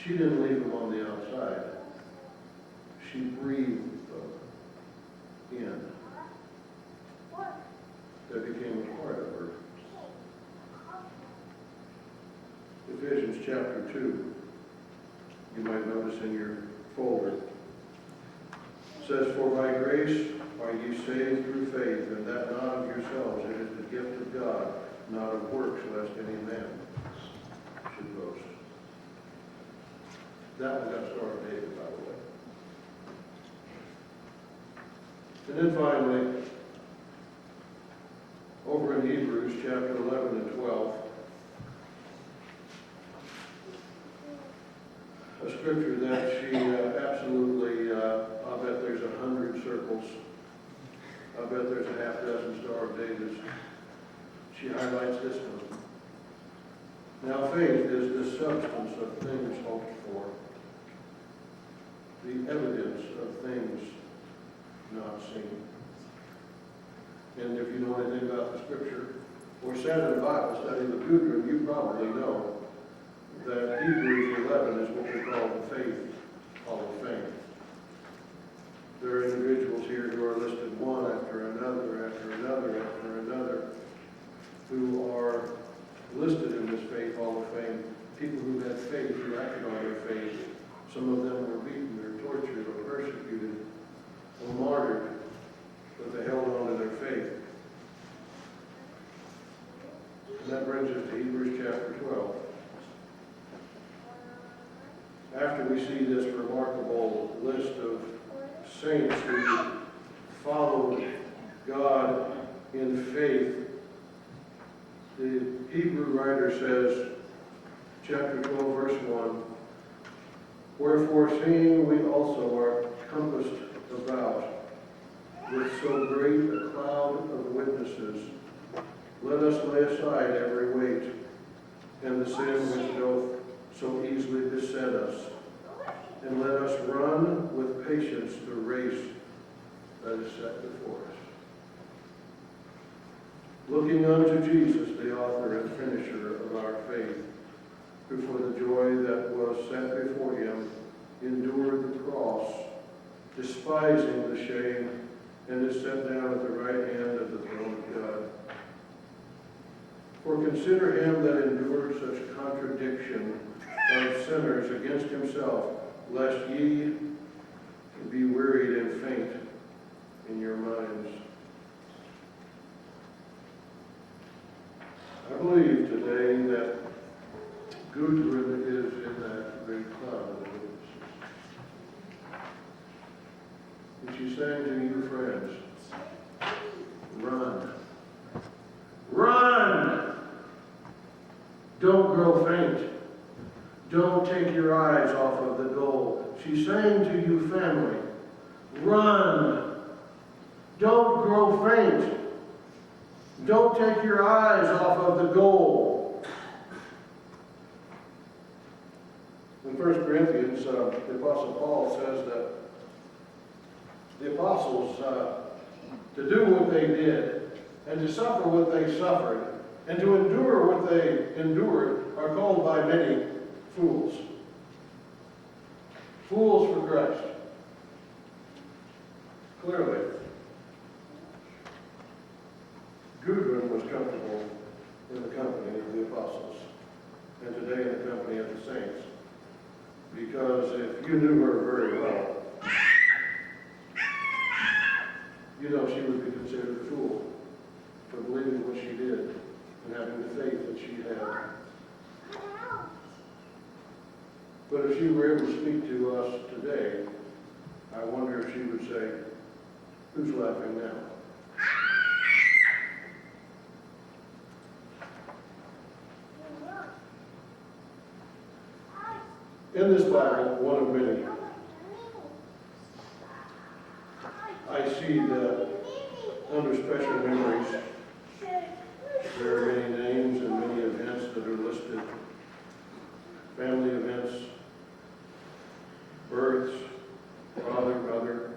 She didn't leave them on the outside. She breathed them in. That became a part of her. Ephesians chapter 2, you might notice in your folder, says, "For by grace are ye saved through faith, and that not of yourselves, it is the gift of God, not of works, lest any man should boast." That was that Star of David, by the way. And then finally, over in Hebrews chapter 11 and 12, a scripture that she absolutely, I'll bet there's 100 circles. I'll bet there's a half dozen Star of Davids. She highlights this one. Now faith is the substance of things hoped for, the evidence of things not seen. And if you know anything about the scripture, or sat in a Bible study with Life-Gudrun, you probably know that Hebrews 11 is what we call the Faith Hall of Fame. There are individuals here who are listed one after another, after another, after another, who are listed in this Faith Hall of Fame. People who had faith, who acted on their faith. Some of them were beaten or tortured or persecuted or martyred, but they held on to their faith. And that brings us to Hebrews chapter 12. After we see this remarkable list of saints who followed God in faith, the Hebrew writer says, chapter 12, verse 1, "Wherefore, seeing we also are compassed about with so great a cloud of witnesses, let us lay aside every weight and the sin which doth so easily beset us, and let us run with patience the race that is set before us. Looking unto Jesus, the author and finisher of our faith, who for the joy that was set before him endured the cross, despising the shame, and is set down at the right hand of the throne of God. For consider him that endured such contradiction of sinners against himself, lest ye be wearied and faint in your minds." I believe today that Gudrun is in that great cloud of witnesses. And she's saying to you, friends, run. Run! Don't grow faint. Don't take your eyes off of the goal. She's saying to you, family, run. Don't grow faint. Don't take your eyes off of the goal. In 1 Corinthians, the Apostle Paul says that the apostles, to do what they did, and to suffer what they suffered, and to endure what they endured, are called by many fools. Fools for Christ. Clearly, Gudrun was comfortable in the company of the apostles, and today in the company of the saints. Because if you knew her very well, you know she would be considered a fool for believing what she did and having the faith that she had. But if she were able to speak to us today, I wonder if she would say, "Who's laughing now?" In this Bible, one of many, I see that under special memories, there are many names and many events that are listed. Family events, births, father, mother,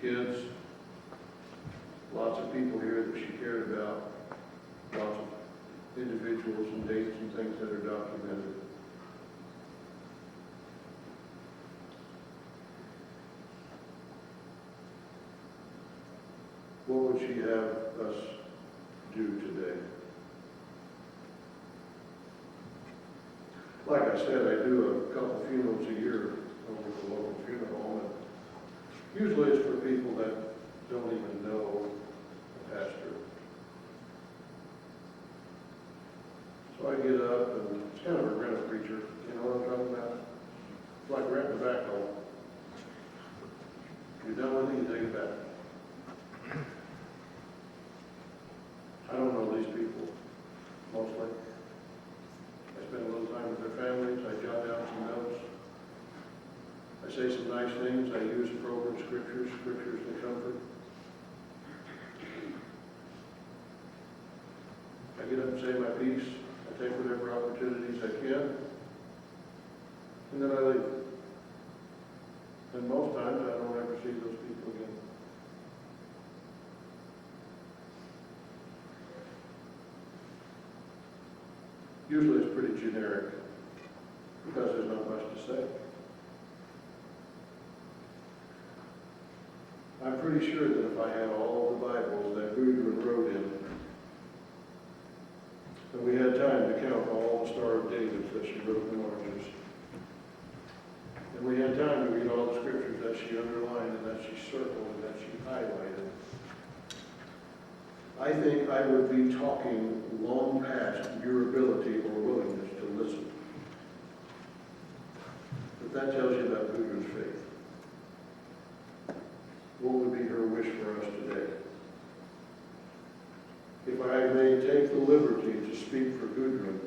kids, lots of people here that she cared about, lots of individuals and dates and things that are documented. what would she have us do today? Like I said, I do a couple funerals a year over at the local funeral home, and usually it's for people that don't even know the pastor. So I get up, and it's kind of a rental preacher, you know what I'm talking about? It's like renting a backhoe. You're done with it, you take it back. I don't know these people, mostly. I spend a little time with their families, I jot down some notes. I say some nice things, I use appropriate scriptures to comfort. I get up and say my piece, I take whatever opportunities I can, and then I leave. And most times I don't ever see those people again. Usually it's pretty generic, because there's not much to say. I'm pretty sure that if I had all of the Bibles that Gudrun wrote in, and we had time to count all the Star of David that she wrote in oranges, and we had time to read all the scriptures that she underlined and that she circled and that she highlighted, I think I would be talking long past your ability or willingness to listen. But that tells you about Gudrun's faith. What would be her wish for us today? If I may take the liberty to speak for Gudrun,